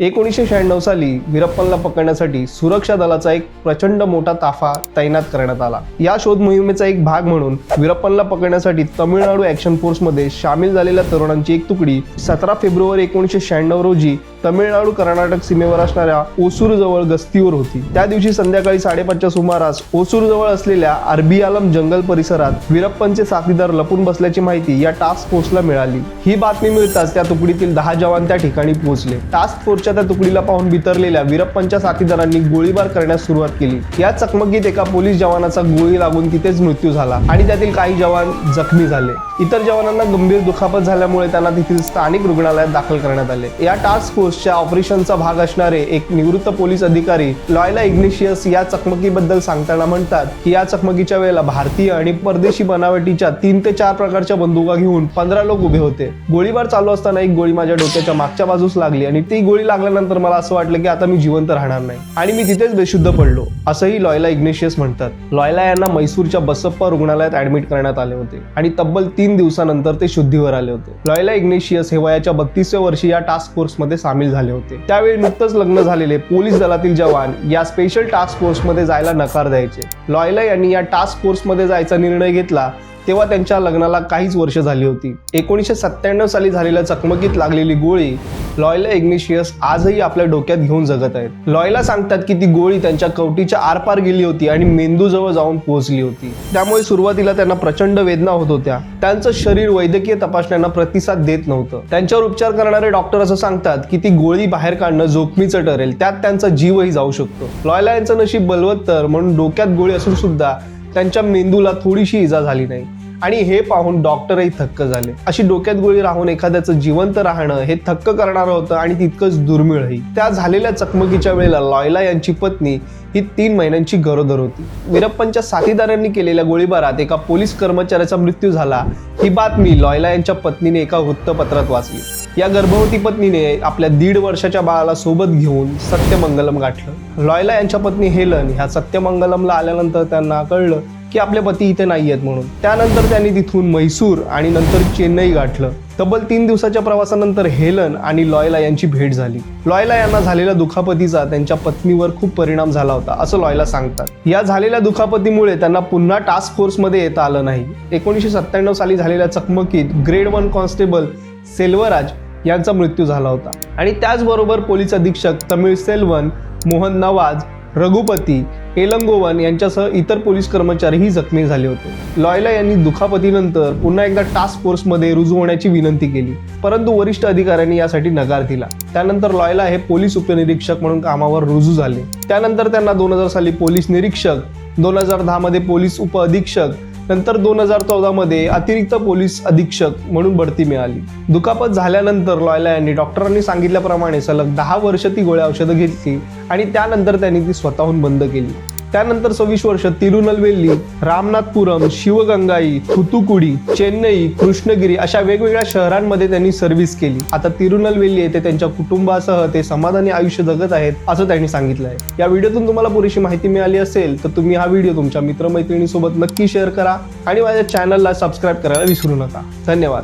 1996 साली वीरप्पनला पकडण्यासाठी सुरक्षा दलाचा एक प्रचंड मोठा ताफा तैनात करण्यात आला। या शोध मोहिमेचा एक भाग म्हणून वीरप्पनला पकडण्यासाठी तमिळनाडू ॲक्शन फोर्समध्ये सामील झालेल्या तरुणांची एक तुकडी 17 फेब्रुवारी 1996 रोजी तमिळनाडू कर्नाटक सीमेवर असणाऱ्या ओसूर जवळ गस्तीवर होती। त्या दिवशी संध्याकाळी 5:30च्या सुमारास ओसूर जवळ असलेल्या अरबियालम जंगल परिसरात वीरप्पनचे साथीदार लपून बसल्याची माहिती या टास्क फोर्सला मिळाली। ही बातमी मिळताच त्या तुकडीतील 10 जवान त्या ठिकाणी पोहोचले। टास्क फोर्सच्या त्या तुकडीला पाहून बिथरलेल्या वीरप्पनच्या साथीदारांनी गोळीबार करण्यास सुरुवात केली। या चकमकीत एका पोलीस जवानाचा गोळी लागून तिथेच मृत्यू झाला आणि त्यातील काही जवान जखमी झाले। इतर जवानांना गंभीर दुखापत झाल्यामुळे त्यांना तेथील स्थानिक रुग्णालयात दाखल करण्यात आले। या टास्क फोर्सच्या ऑपरेशनचा भाग असणारे एक निवृत्त पोलीस अधिकारी लॉयला इग्निशियस या चकमकीबद्दल सांगताना म्हणतात की या चकमकीच्या वेळेला भारतीय आणि परदेशी बनावटीच्या 3 ते 4 प्रकारच्या बंदुका घेऊन 15 लोक उभे होते। गोळीबार चालू असताना एक गोळी माझ्या डोक्याच्या मागच्या बाजूस लागली आणि ती गोळी लागल्यानंतर मला असं वाटलं की आता मी जिवंत राहणार नाही आणि मी तिथेच बेशुद्ध पडलो, असंही लॉयला इग्निशियस म्हणतात। लॉयला यांना मैसूरच्या बसप्पा रुग्णालयात ऍडमिट करण्यात आले होते आणि तब्बल 3 दिवसानंतर ते शुद्धीवर आले होते। लॉयला इग्निशियस हे वयाच्या 32व्या वर्षी या टास्क फोर्समध्ये सामील झाले होते। त्यावेळी नुकतंच लग्न झालेले पोलीस दलातील जवान या स्पेशल टास्क फोर्समध्ये जायला नकार द्यायचे। लॉयला यांनी या टास्क फोर्समध्ये जायचा निर्णय घेतला तेव्हा त्यांच्या लग्नाला काहीच वर्ष झाली होती। 1997 साली झालेल्या चकमकीत लागलेली गोळी लॉयला इग्निशियस आजही आपल्या डोक्यात घेऊन जगत आहेत। लॉयला सांगतात की ती गोळी त्यांच्या कवटीच्या आरपार गेली होती आणि मेंदूजवळ जाऊन पोहोचली होती। त्यामुळे सुरुवातीला त्यांना प्रचंड वेदना होत होत्या। त्यांचं शरीर वैद्यकीय तपासण्यांना प्रतिसाद देत नव्हतं। त्यांच्यावर उपचार करणारे डॉक्टर असं सांगतात की ती गोळी बाहेर काढणं जोखमीचं ठरेल, त्यात त्यांचा जीवही जाऊ शकतो। लॉयला यांचं नशीब बलवत्तर म्हणून डोक्यात गोळी असून सुद्धा त्यांच्या मेंदूला थोडीशी इजा झाली नाही आणि हे पाहून डॉक्टरही थक्क झाले। अशी डोक्यात गोळी राहून एखाद्याचं जिवंत राहणं हे थक्क करणारं होतं आणि तितकंच दुर्मिळही। त्या झालेल्या चकमकीच्या वेळेला लॉयला यांची पत्नी ही 3 महिन्यांची गरोदर होती। वीरप्पनच्या साथीदारांनी केलेल्या गोळीबारात एका पोलीस कर्मचाऱ्याचा मृत्यू झाला ही बातमी लॉयला यांच्या पत्नीने एका वृत्तपत्रात वाचली। या गर्भवती पत्नीने आपल्या 1.5 वर्षाच्या बाळाला सोबत घेऊन सत्यमंगलम गाठलं। लॉयला यांच्या पत्नी हेलन ह्या सत्यमंगलमला आल्यानंतर त्यांना कळलं की आपले पती इथे नाही आहेत म्हणून। त्यानंतर त्यांनी तिथून म्हैसूर आणि नंतर चेन्नई गाठलं। तब्बल 3 दिवसाच्या प्रवासानंतर हेलन आणि लॉयला यांची भेट झाली। लॉयला यांना झालेल्या दुखापतीचा त्यांच्या पत्नीवर खूप परिणाम झाला होता असं लॉयला सांगतात। या झालेल्या दुखापतीमुळे त्यांना पुन्हा टास्क फोर्समध्ये येता आलं नाही। 1997 साली झालेल्या चकमकीत ग्रेड 1 कॉन्स्टेबल सेल्वराज यांचा मृत्यू झाला होता आणि त्याचबरोबर पोलीस अधीक्षक तमिळ सेल्वन, मोहन नवाज, रघुपती, एलंगोवन यांच्यासह इतर पोलीस कर्मचारीही जखमी झाले होते। लॉयला यांनी दुखापतीनंतर पुन्हा एकदा टास्क फोर्समध्ये रुजू होण्याची विनंती केली, परंतु वरिष्ठ अधिकाऱ्यांनी यासाठी नकार दिला। त्यानंतर लॉयला हे पोलीस उपनिरीक्षक म्हणून कामावर रुजू झाले। त्यानंतर त्यांना 2000 साली पोलीस निरीक्षक, 2010 मध्ये पोलीस उपअधीक्षक, नंतर 2014 मध्ये अतिरिक्त पोलीस अधीक्षक म्हणून बढती मिळाली। दुखापत झाल्यानंतर लॉयला यांनी डॉक्टरांनी सांगितल्याप्रमाणे सलग 10 वर्ष ती गोळ्या औषधं घेतली आणि त्यानंतर त्यांनी ती स्वतःहून बंद केली। त्यानंतर 26 वर्ष तिरुनलवेली, रामनाथपुरम, शिवगंगाई, थुथुकुडी, चेन्नई, कृष्णगिरी अशा वेगवेगळ्या शहरांमध्ये त्यांनी सर्व्हिस केली। आता तिरुनलवेली येथे त्यांच्या कुटुंबासह ते समाधानी आयुष्य जगत आहेत असं त्यांनी सांगितलं आहे। या व्हिडिओतून तुम्हाला पुरेशी माहिती मिळाली असेल तर तुम्ही हा व्हिडिओ तुमच्या मित्रमैत्रिणीसोबत नक्की शेअर करा आणि माझ्या चॅनलला सबस्क्राईब करायला विसरू नका। धन्यवाद।